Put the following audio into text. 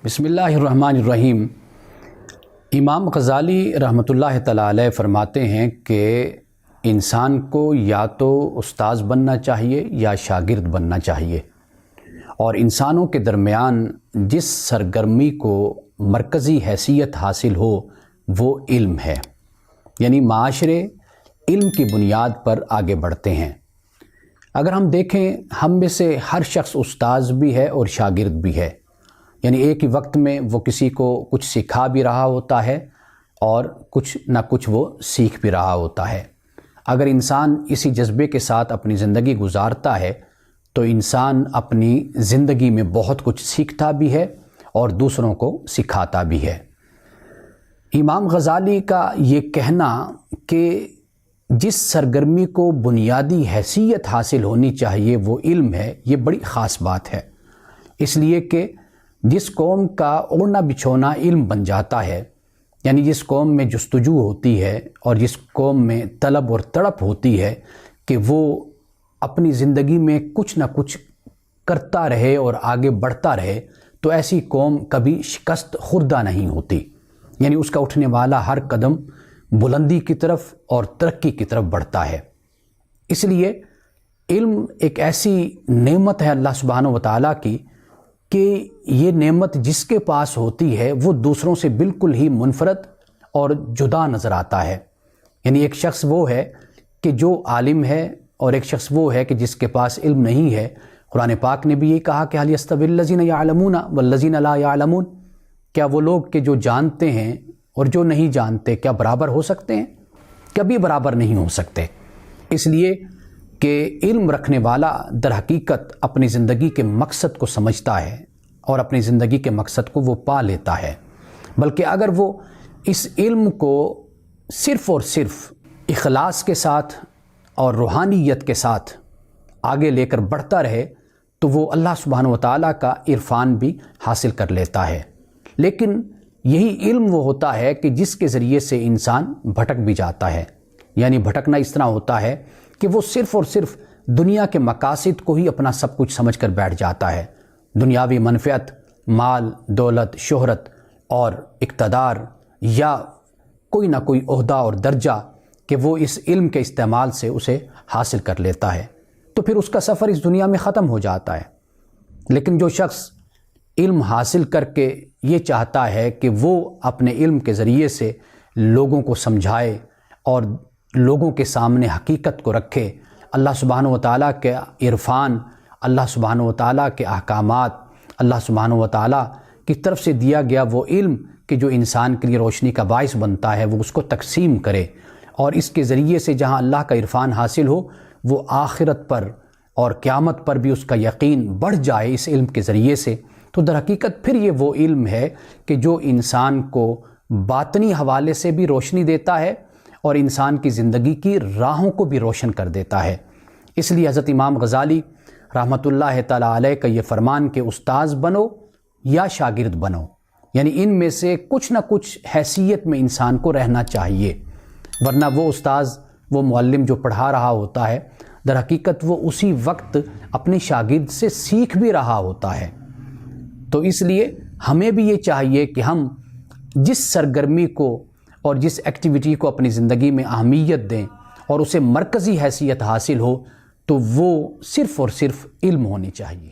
بسم اللہ الرحمن الرحیم۔ امام غزالی رحمۃ اللہ تعالیٰ علیہ فرماتے ہیں کہ انسان کو یا تو استاذ بننا چاہیے یا شاگرد بننا چاہیے، اور انسانوں کے درمیان جس سرگرمی کو مرکزی حیثیت حاصل ہو وہ علم ہے، یعنی معاشرے علم کی بنیاد پر آگے بڑھتے ہیں۔ اگر ہم دیکھیں، ہم میں سے ہر شخص استاذ بھی ہے اور شاگرد بھی ہے، یعنی ایک ہی وقت میں وہ کسی کو کچھ سکھا بھی رہا ہوتا ہے اور کچھ نہ کچھ وہ سیکھ بھی رہا ہوتا ہے۔ اگر انسان اسی جذبے کے ساتھ اپنی زندگی گزارتا ہے تو انسان اپنی زندگی میں بہت کچھ سیکھتا بھی ہے اور دوسروں کو سکھاتا بھی ہے۔ امام غزالی کا یہ کہنا کہ جس سرگرمی کو بنیادی حیثیت حاصل ہونی چاہیے وہ علم ہے، یہ بڑی خاص بات ہے، اس لیے کہ جس قوم کا اوڑھنا بچھونا علم بن جاتا ہے، یعنی جس قوم میں جستجو ہوتی ہے اور جس قوم میں طلب اور تڑپ ہوتی ہے کہ وہ اپنی زندگی میں کچھ نہ کچھ کرتا رہے اور آگے بڑھتا رہے، تو ایسی قوم کبھی شکست خوردہ نہیں ہوتی، یعنی اس کا اٹھنے والا ہر قدم بلندی کی طرف اور ترقی کی طرف بڑھتا ہے۔ اس لیے علم ایک ایسی نعمت ہے اللہ سبحانہ و تعالیٰ کی کہ یہ نعمت جس کے پاس ہوتی ہے وہ دوسروں سے بالکل ہی منفرد اور جدا نظر آتا ہے۔ یعنی ایک شخص وہ ہے کہ جو عالم ہے اور ایک شخص وہ ہے کہ جس کے پاس علم نہیں ہے۔ قرآن پاک نے بھی یہ کہا کہ هل يستوي الذين يعلمون والذين لا يعلمون، کیا وہ لوگ کہ جو جانتے ہیں اور جو نہیں جانتے کیا برابر ہو سکتے ہیں؟ کبھی برابر نہیں ہو سکتے، اس لیے کہ علم رکھنے والا در حقیقت اپنی زندگی کے مقصد کو سمجھتا ہے اور اپنی زندگی کے مقصد کو وہ پا لیتا ہے۔ بلکہ اگر وہ اس علم کو صرف اور صرف اخلاص کے ساتھ اور روحانیت کے ساتھ آگے لے کر بڑھتا رہے تو وہ اللہ سبحانہ و تعالیٰ کا عرفان بھی حاصل کر لیتا ہے۔ لیکن یہی علم وہ ہوتا ہے کہ جس کے ذریعے سے انسان بھٹک بھی جاتا ہے، یعنی بھٹکنا اس طرح ہوتا ہے کہ وہ صرف اور صرف دنیا کے مقاصد کو ہی اپنا سب کچھ سمجھ کر بیٹھ جاتا ہے۔ دنیاوی منفعت، مال، دولت، شہرت اور اقتدار یا کوئی نہ کوئی عہدہ اور درجہ کہ وہ اس علم کے استعمال سے اسے حاصل کر لیتا ہے، تو پھر اس کا سفر اس دنیا میں ختم ہو جاتا ہے۔ لیکن جو شخص علم حاصل کر کے یہ چاہتا ہے کہ وہ اپنے علم کے ذریعے سے لوگوں کو سمجھائے اور لوگوں کے سامنے حقیقت کو رکھے، اللہ سبحانہ و تعالیٰ کے عرفان، اللہ سبحانہ و تعالیٰ کے احکامات، اللہ سبحانہ و تعالیٰ کی طرف سے دیا گیا وہ علم کہ جو انسان کے لیے روشنی کا باعث بنتا ہے، وہ اس کو تقسیم کرے، اور اس کے ذریعے سے جہاں اللہ کا عرفان حاصل ہو وہ آخرت پر اور قیامت پر بھی اس کا یقین بڑھ جائے اس علم کے ذریعے سے، تو در حقیقت پھر یہ وہ علم ہے کہ جو انسان کو باطنی حوالے سے بھی روشنی دیتا ہے اور انسان کی زندگی کی راہوں کو بھی روشن کر دیتا ہے۔ اس لیے حضرت امام غزالی رحمۃ اللہ تعالیٰ علیہ کا یہ فرمان کہ استاذ بنو یا شاگرد بنو، یعنی ان میں سے کچھ نہ کچھ حیثیت میں انسان کو رہنا چاہیے، ورنہ وہ استاذ، وہ معلم جو پڑھا رہا ہوتا ہے، در حقیقت وہ اسی وقت اپنے شاگرد سے سیکھ بھی رہا ہوتا ہے۔ تو اس لیے ہمیں بھی یہ چاہیے کہ ہم جس سرگرمی کو اور جس ایکٹیویٹی کو اپنی زندگی میں اہمیت دیں اور اسے مرکزی حیثیت حاصل ہو، تو وہ صرف اور صرف علم ہونی چاہیے۔